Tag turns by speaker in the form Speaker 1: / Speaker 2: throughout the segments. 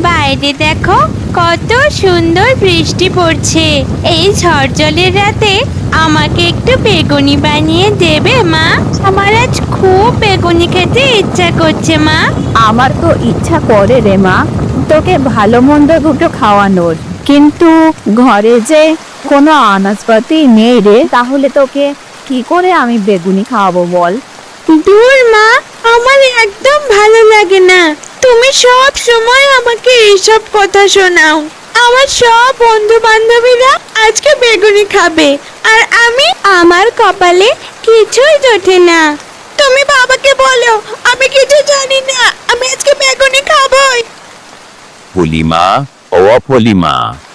Speaker 1: বাইরে দেখো কত সুন্দর বৃষ্টি পড়ছে। এই ঝড় জলের রাতে আমাকে একটু বেগুনি বানিয়ে দেবে মা? আমার আজ খুব বেগুনি খেতে ইচ্ছা করছে মা।
Speaker 2: আমার তো ইচ্ছা করে রে মা, তোকে ভালো মন্দ দুটো খাওয়ানোর, কিন্তু ঘরে যে কোনো আনাজপাতি নেই রে। তাহলে তোকে কি করে আমি বেগুনি খাওয়াবো বল?
Speaker 1: দূর মা, আমার একদম ভালো লাগে না। তুমি সব সময় আমাকে এইসব কথা শোনাও। আমার সব বন্ধু বান্ধবীরা আজকে বেগুনি খাবে, আর আমার কপালে কিছুই জোটে না। তুমি বাবাকে বলো আমি কিছু জানি না, আমি আজকে বেগুনি খাবোই।
Speaker 3: পলিমা, ও পলিমা,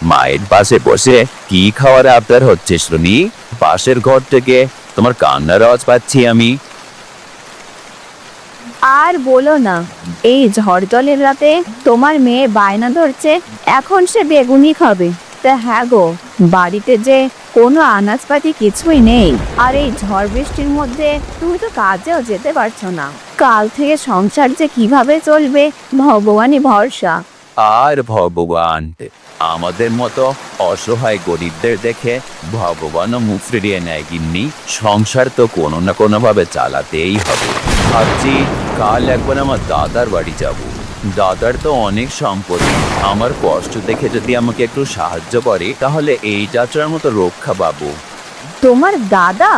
Speaker 3: মায়ের পাশে বসে কি খাওয়ার আবদার হচ্ছে শুনি? পাশের ঘর থেকে তোমার কান্নার আওয়াজ পাচ্ছি আমি।
Speaker 2: আর বলো না, এই ঝড় জলের রাতে তোমার মেয়ে বায়না ধরছে এখন সে বেগুনি খাবে। তা হ্যাঁ গো, বাড়িতে যে কোনো আনাজপাতি কিছুই নেই, আর এই ঝড় বৃষ্টির মধ্যে তুমি তো কাজেও যেতে পারছো না। কাল থেকে সংসার যে কিভাবে চলবে ভগবানই ভরসা।
Speaker 3: আর ভগবান আমাদের মতো অসহায় গরিবদের দেখে ভগবানও মুখ ফিরিয়ে নেয় গিন্নি। সংসার তো কোনো না কোনো ভাবে চালাতেই হবে। ভাবছি কাল একবার আমার দাদার বাড়ি যাব। দাদার তো অনেক সম্পত্তি, আমার কষ্ট দেখে যদি আমাকে একটু সাহায্য করে তাহলে এই যাত্রার মতো রক্ষা পাবো।
Speaker 2: তোমার দাদা?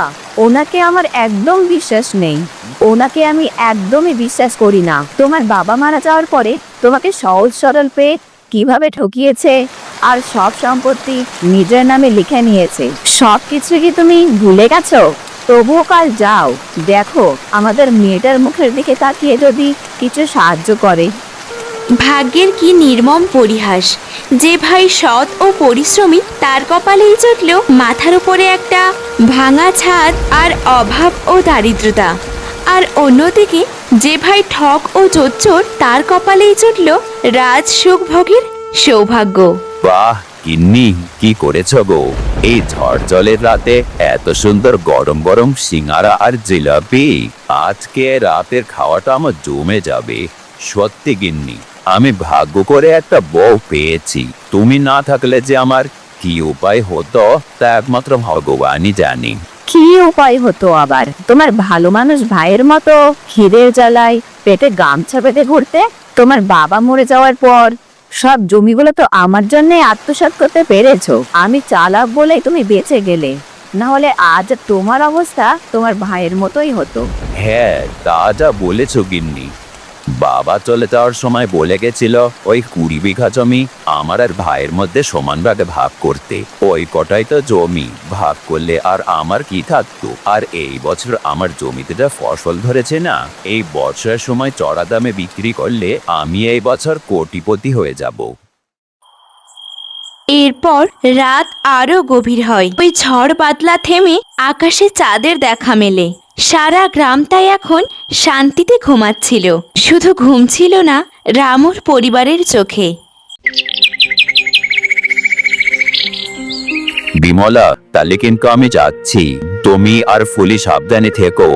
Speaker 2: ওনাকে আমার একদম বিশ্বাস নেই। ওনাকে আমি একদমই বিশ্বাস করি না। তোমার বাবা মারা যাওয়ার পরে তোমাকে সহজ সরল পেয়ে কিভাবে ঠকিয়েছে, আর সব সম্পত্তি নিজের নামে লিখে নিয়েছে। সব কিছু কি তুমি ভুলে গেছো? তবুও কাল যাও, দেখো আমাদের মেয়েটার মুখের দিকে তাকিয়ে যদি কিছু সাহায্য করে।
Speaker 1: ভাগ্যের কি নির্মম পরিহাস! যে ভাই সৎ ও পরিশ্রমী তার কপালেই জুটল মাথার উপরে একটা ভাঙা ছাদ আর অভাব ও দারিদ্রতা, আর অন্যদিকে যে ভাই ঠক ও জোচ্চোর তার কপালেই জুটল রাজ সুখ ভোগের সৌভাগ্য।
Speaker 3: বাহ গিন্নি, কি করেছ গো? এই ঝড় জলের রাতে এত সুন্দর গরম গরম সিঙ্গারা আর জিলাপি, আজকে রাতের খাওয়াটা আমার জমে যাবে। সত্যি গিন্নি, আমি ভাগ্য করে একটা বউ পেয়েছি। তুমি না থাকলে যে আমার কি উপায় হতো তা একমাত্র ভগবানই জানে।
Speaker 2: কি উপায় হতো আবার? তোমার ভালো মানুষ ভাইয়ের মতো খিদের জ্বালায় পেটে গামছা বেঁধে ঘুরতে। তোমার বাবা মরে যাওয়ার পর সব জমিগুলো তো আমার জন্য আত্মসাৎ করতে পেরেছো। আমি চালাক বলেই তুমি বেঁচে গেলে, না হলে আজ তোমার অবস্থা তোমার ভাইয়ের মতোই হতো।
Speaker 3: হ্যাঁ, তা যা বলেছ গিন্নি। বাবা চলে যাওয়ার সময় বলে গেছিল ওই 20 বিঘা জমি আমার আর ভাইয়ের মধ্যে সমান ভাগে ভাগ করতে। ওই কটাই তো জমি, ভাগ করলে আর আমার কি থাকতো? আর এই বছর আমার জমিতে যা ফসল ধরেছে না, এই বছরের সময় চড়া দামে বিক্রি করলে আমি এই বছর কোটিপতি হয়ে যাব।
Speaker 1: এরপর রাত আরো গভীর হয়। ওই ঝড় বাদলা থেমে আকাশে চাঁদের দেখা মেলে। সারা গ্রামটাই এখন শান্তিতে ঘুমাচ্ছিল। শুধু ঘুম ছিল না রামুর পরিবারের চোখে।
Speaker 3: বিমলা, তাহলে কিন্তু আমি যাচ্ছি। তুমি আর ফুলি সাবধানে থেকো।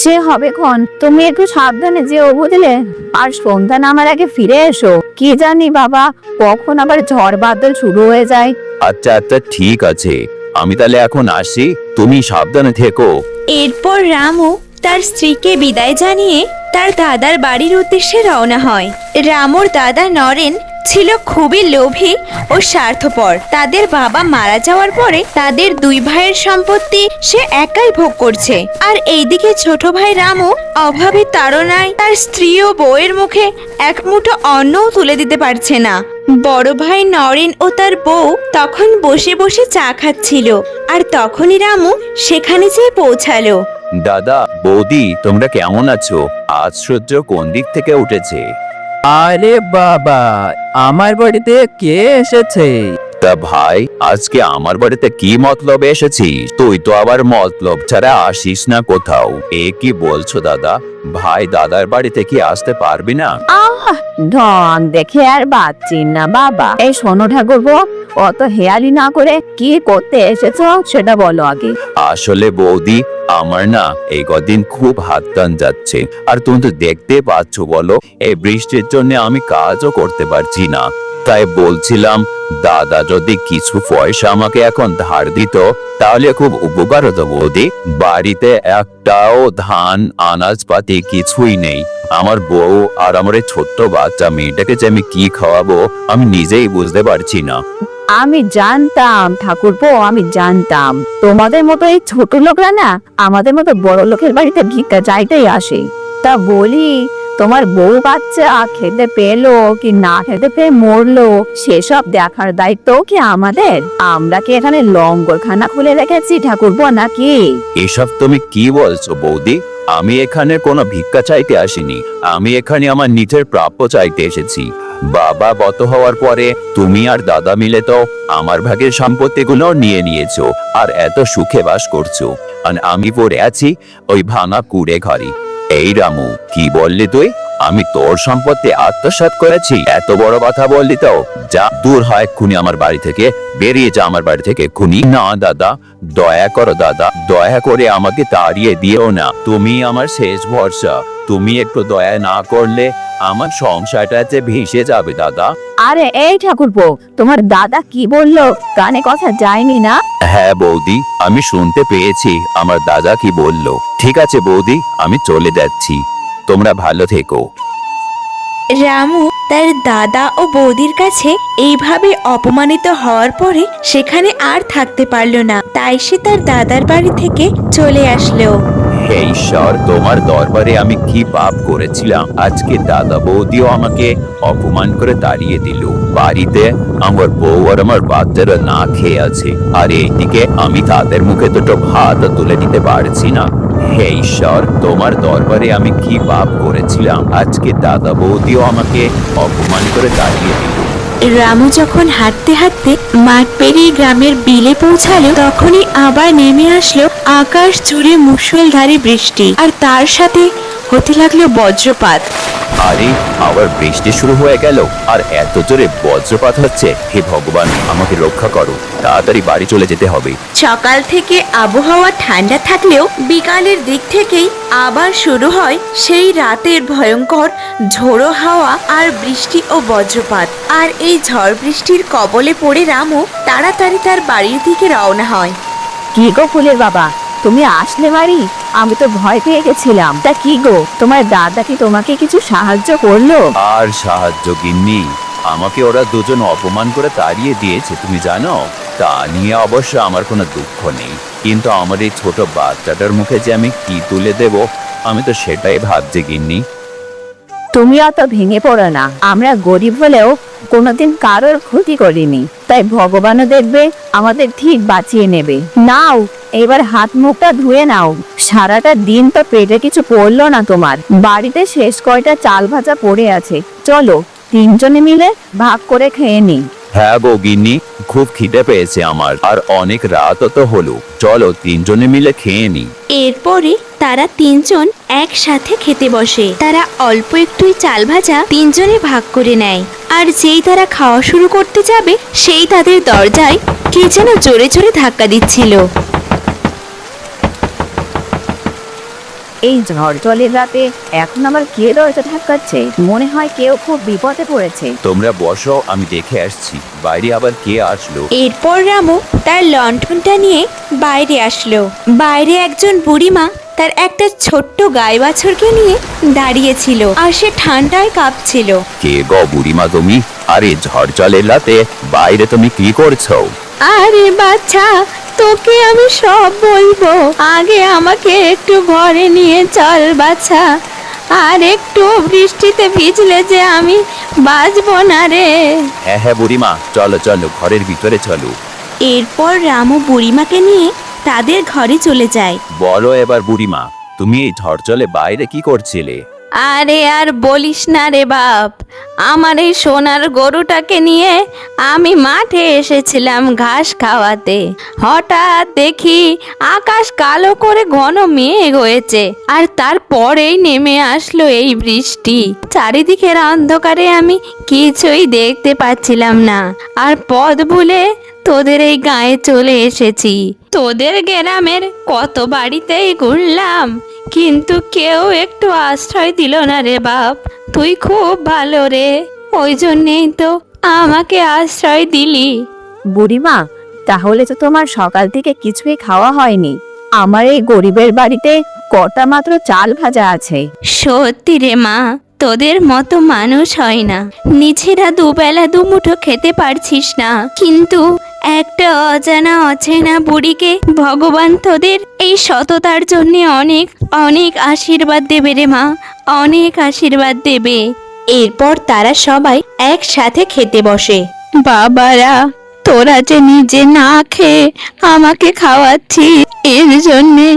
Speaker 2: সে হবে ক্ষণ, তুমি একটু সাবধানে যেও বুঝলে। আর সন্ধ্যা নামার আগে ফিরে এসো। কি জানি বাবা কখন আবার ঝড় বাদল শুরু হয়ে যায়।
Speaker 3: আচ্ছা আচ্ছা, ঠিক আছে, আমি তাহলে এখন আসি, তুমি সাবধানে থেকো।
Speaker 1: এরপর রামু তার স্ত্রীকে বিদায় জানিয়ে তার দাদার বাড়ির উদ্দেশ্যে রওনা হয়। রামুর দাদা নরেন ছিল খুবই লোভী ও স্বার্থপর। তাদের বাবা মারা যাওয়ার পরে তাদের দুই ভাইয়ের সম্পত্তি সে একাই ভোগ করছে, আর এইদিকে ছোট ভাই রামু অভাবের তাড়নায় তার স্ত্রী ও বউয়ের মুখে এক মুঠো অন্নও তুলে দিতে পারছে না। বড় ভাই নরেন ও তার বউ তখন বসে বসে চা খাচ্ছিল, আর তখনই রামু সেখানে যেয়ে পৌঁছালো।
Speaker 3: দাদা, বৌদি, তোমরা কেমন আছো? আজ সূর্য কোন দিক থেকে উঠেছে?
Speaker 4: আরে বাবা, আমার বাড়িতে কে এসেছে?
Speaker 3: তা ভাই, আজকে আমার বাড়িতে কি মতলবে এসেছিস? তুই তো আবার মতলব ছাড়া আসিস না কোথাও। এ কি বলছো দাদা? ভাই দাদার বাড়িতে কি আসতে পারবি না?
Speaker 2: ঢং দেখে আর বাঁচছি না বাবা। এই শোনো ঠাকুরপো, অত হেয়ালি না করে কি করতে এসেছো সেটা বলো আগে।
Speaker 3: আসলে বৌদি, আমার না এই কদিন খুব হাত টান যাচ্ছে। আর তুমি তো দেখতে পাচ্ছ, বলো এই বৃষ্টির জন্য আমি কাজও করতে পারছি না। তাই বলছিলাম, দাদা যদি কিছু পয়সা আমাকে এখন ধার দিত তাহলে খুব উপকার হতো বৌদি। বাড়িতে একটাও ধান আনাজপাতি কিছুই নেই। আমার বউ আর আমার এই ছোট্ট বাচ্চা মেয়েটাকে যে আমি কি খাওয়াবো আমি নিজেই বুঝতে পারছি না।
Speaker 2: আমি জানতাম ঠাকুরপো, আমি জানতাম তোমাদের মতো এই ছোট লোকরা না আমাদের মতো বড় লোকের বাড়িতে ভিক্ষা চাইতেই আসে। তা বলি, তোমার বউ বাচ্চা খেতে পেলো কি না খেতে পেয়ে মরলো সেসব দেখার দায়িত্ব কি আমাদের? আমরা কি এখানে লঙ্গরখানা খুলে রেখেছি ঠাকুরপো নাকি?
Speaker 3: এসব তুমি কি বলছো বৌদি? আমি এখানে কোনো ভিক্ষা চাইতে আসিনি। আমি এখানে আমার নিজের প্রাপ্য চাইতে এসেছি। বাবা গত হওয়ার পরে তুমি আর দাদা মিলে তো আমার ভাগের সম্পত্তিগুলো নিয়ে নিয়েছো আর এত সুখে বাস করছো, আর আমি পড়ে আছি ওই ভাঙা কুড়ে ঘরে। এই রামু, কি বললি তুই? আমি তোর সম্পত্তি আত্মসাৎ করেছি? এত বড় কথা বললি তো? যা, দূর হয় এক্ষুনি আমার বাড়ি থেকে, বেরিয়ে যা আমার বাড়ি থেকে এক্ষুনি। না দাদা, দয়া করো দাদা, দয়া করে আমাকে তাড়িয়ে দিও না। তুমি আমার শেষ ভরসা। তুমি একটু দয়া না করলে আমার সংসারটা যে ভেসে যাবে দাদা।
Speaker 2: আরে এই ঠাকুরপো, তোমার দাদা কি বললো কানে কথা যায়নি না?
Speaker 3: হ্যাঁ বৌদি, আমি শুনতে পেয়েছি আমার দাদা কি বলল। ঠিক আছে বৌদি, আমি চলে যাচ্ছি, তোমরা ভালো থেকো।
Speaker 1: রামু তার দাদা ও বৌদির কাছে এইভাবে অপমানিত হওয়ার পরে সেখানে আর থাকতে পারল না, তাই সে তার দাদার বাড়ি থেকে চলে আসলো।
Speaker 3: হে ঈশ্বর, তোমার দরবারে আমি কি পাপ করেছিলাম? আজকে দাদা বৌদিও আমাকে অপমান করে তাড়িয়ে দিল। বাড়িতে আমার বউ আর আমার বাচ্চারা না খেয়ে আছে, আর এইদিকে আমি তাদের মুখে দুটো ভাত তুলে দিতে পারছি না। হে ঈশ্বর, তোমার দরবারে আমি কি পাপ করেছিলাম? আজকে দাদা বৌদিও আমাকে অপমান করে তাড়িয়ে দিল।
Speaker 1: রামু যখন হাঁটতে হাঁটতে মাঠ পেরিয়ে গ্রামের বিলে পৌঁছালো, তখনই আবার নেমে আসলো আকাশ জুড়ে মুষলধারে বৃষ্টি, আর তার সাথে হতে লাগলো বজ্রপাত।
Speaker 3: আরে, আবার বৃষ্টি শুরু হয়ে গেল, আর এত জোরে বজ্রপাত হচ্ছে। হে ভগবান, আমাকে রক্ষা করো, তাড়াতাড়ি বাড়ি চলে যেতে হবে।
Speaker 1: সকাল থেকে আবহাওয়া ঠান্ডা থাকলেও বিকালের দিক থেকেই আবার শুরু হয় সেই রাতের ভয়ঙ্কর ঝোড়ো হাওয়া আর বৃষ্টি ও বজ্রপাত। আর এই ঝড় বৃষ্টির কবলে পড়ে রামু তাড়াতাড়ি তার বাড়ির দিকে রওনা হয়।
Speaker 2: কি গো ফুলের বাবা, তুমি আসলে বাড়ি? আমি তো ভয় পেয়ে গেছিলাম। তা কি গো, তোমার দাদা কি তোমাকে কিছু সাহায্য করলো?
Speaker 3: আর সাহায্য গিন্নি, আমাকে ওরা দুজন অপমান করে তাড়িয়ে দিয়েছে, তুমি জানো। তা নিয়ে অবশ্য আমার কোনো দুঃখ নেই, কিন্তু আমার এই ছোট বাচ্চাটার মুখে যে আমি কি তুলে দেব, আমি তো সেটাই ভাবছি গিন্নি।
Speaker 2: তুমি অত ভেঙে পড়ো না। আমরা গরিব হলেও কোনোদিন কারোর ক্ষতি করিনি, তাই ভগবানও দেখবে আমাদের ঠিক বাঁচিয়ে নেবে। নাও, এবার হাত মুখটা ধুয়ে নাও। সারাটা দিন তো পেটে কিছু পড়লো না তোমার। বাড়িতে শেষ কয়টা চাল ভাজা পড়ে আছে, চলো তিনজনে মিলে ভাগ করে খেয়ে নিই।
Speaker 3: হ্যাঁ গো গিন্নি, খুব খিদে পেয়েছে আমার, আর অনেক রাতও তো হলো, চলো তিনজনে মিলে খেয়ে নিই।
Speaker 1: এরপরে তারা তিনজন একসাথে খেতে বসে। তারা অল্প একটুই চাল ভাজা তিনজনে ভাগ করে নেয়, আর যেই তারা খাওয়া শুরু করতে যাবে সেই তাদের দরজায় কে যেন জোরে জোরে ধাক্কা দিচ্ছিল।
Speaker 2: এই ঝড় জলের রাতে এখন আবার কে দরজা ধাক্কাচ্ছে? মনে হয় কেউ খুব বিপদে পড়েছে।
Speaker 3: তোমরা বসো, আমি দেখে আসছি বাইরে আবার কে আসলো।
Speaker 1: এরপর রামু তার লণ্ঠনটা নিয়ে বাইরে আসলো। বাইরে একজন বুড়িমা তার একটা ছোট্ট গাই বাছুরকে নিয়ে দাঁড়িয়েছিল, আর সে ঠান্ডায় কাঁপছিল।
Speaker 3: কে গো বুড়িমা তুমি? আরে ঝড় জলের রাতে বাইরে তুমি কি করছো?
Speaker 1: আরে বাচ্চা, তোকে আমি সব বলবো, আগে আমাকে একটু ঘরে নিয়ে চল বাচ্চা। আর একটু বৃষ্টিতে ভিজলে যে আমি বাঁচবো না রে।
Speaker 3: হ্যাঁ হ্যাঁ বুড়িমা, চলো চলো, ঘরের ভিতরে চলো।
Speaker 1: এরপর রামু বুড়িমাকে নিয়ে তাদের ঘরে চলে যায়।
Speaker 3: বলো এবার বুড়িমা, তুমি এই ঝড় জলে বাইরে কি করছিলে?
Speaker 1: আরে আর বলিস না রে বাপ, আমার এই সোনার গরুটাকে নিয়ে আমি মাঠে এসেছিলাম ঘাস খাওয়াতে। হঠাৎ দেখি আকাশ কালো করে ঘন মেঘ হয়েছে, আর তারপরেই নেমে আসলো এই বৃষ্টি। চারিদিকের অন্ধকারে আমি কিছুই দেখতে পাচ্ছিলাম না, আর পথ ভুলে তোদের এই গায়ে চলে এসেছি। তোদের গ্রামের কত বাড়িতেই ঘুরলাম, কিন্তু কেউ একটু আশ্রয় দিল না রে বাপ। তুই খুব ভালো রে, ওই জন্যেই তো আমাকে আশ্রয় দিলি।
Speaker 2: বুড়িমা, তাহলে তো তোমার সকাল থেকে কিছুই খাওয়া হয়নি। আমার এই গরিবের বাড়িতে কটা মাত্র চাল ভাজা আছে।
Speaker 1: সত্যি রে মা, তোদের মতো মানুষ হয় না। নিজেরা দুবেলা দুমুঠো খেতে পারছিস না, কিন্তু একটা অজানা অচেনা বুড়িকে ভগবান তোদের এই সততার জন্য অনেক অনেক আশীর্বাদ দেবে রে মা, অনেক আশীর্বাদ দেবে। এরপর তারা সবাই একসাথে খেতে বসে। বাবারা, তোরা যে নিজে না খেয়ে আমাকে খাওয়াচ্ছিস, এর জন্যে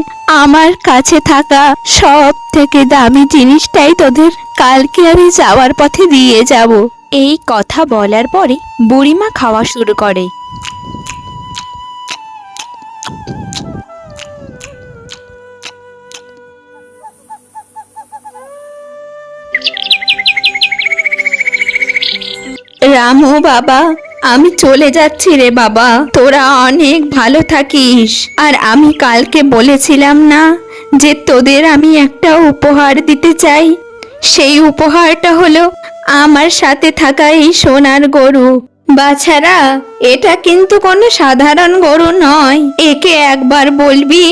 Speaker 1: আমার কাছে থাকা সব থেকে দামি জিনিসটাই তোদের কালকে আমি যাওয়ার পথে দিয়ে যাব। এই কথা বলার পরে বুড়িমা খাওয়া শুরু করে। রামু বাবা, আমি চলে যাচ্ছি রে বাবা, তোরা অনেক ভালো থাকিস। আর আমি কালকে বলেছিলাম না যে তোদের আমি একটা উপহার দিতে চাই? সেই উপহারটা হলো আমার সাথে থাকা এই সোনার গরু। বাছারা, এটা কিন্তু কোনো সাধারণ গরু নয়। একে একবার বলবি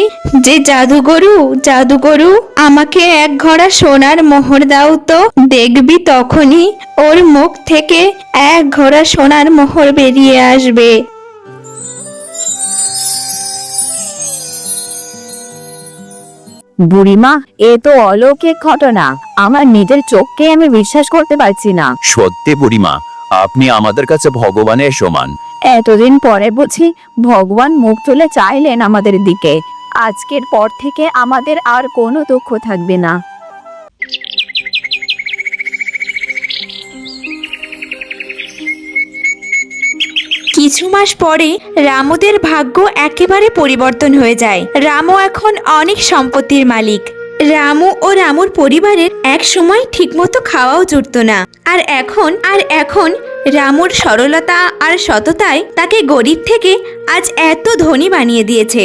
Speaker 1: যে জাদুগরু, জাদুগরু, আমাকে এক ঘড়া সোনার মোহর দাও তো। দেখবি তখনই ওর মুখ থেকে এক ঘড়া সোনার মোহর বেরিয়ে আসবে।
Speaker 2: বুড়িমা, এ তো অলৌকিক ঘটনা। আমার নিজের চোখকে আমি বিশ্বাস করতে পারছি না।
Speaker 3: সত্যি বুড়িমা, আপনি আমাদের কাছে ভগবানের সমান।
Speaker 2: এতদিন পরে বুঝি ভগবান মুখ তুলে চাইলেন আমাদের দিকে। আজকের পর থেকে আমাদের আর কোনো দুঃখ থাকবে না।
Speaker 1: কিছু মাস পরে রামুদের ভাগ্য একেবারে পরিবর্তন হয়ে যায়। রামু এখন অনেক সম্পত্তির মালিক। রামু ও রামুর পরিবারের এক সময় ঠিকমতো খাওয়াও জুটতো না, আর এখন রামুর সরলতা আর সততায় তাকে গরিব থেকে আজ এত ধনী বানিয়ে দিয়েছে।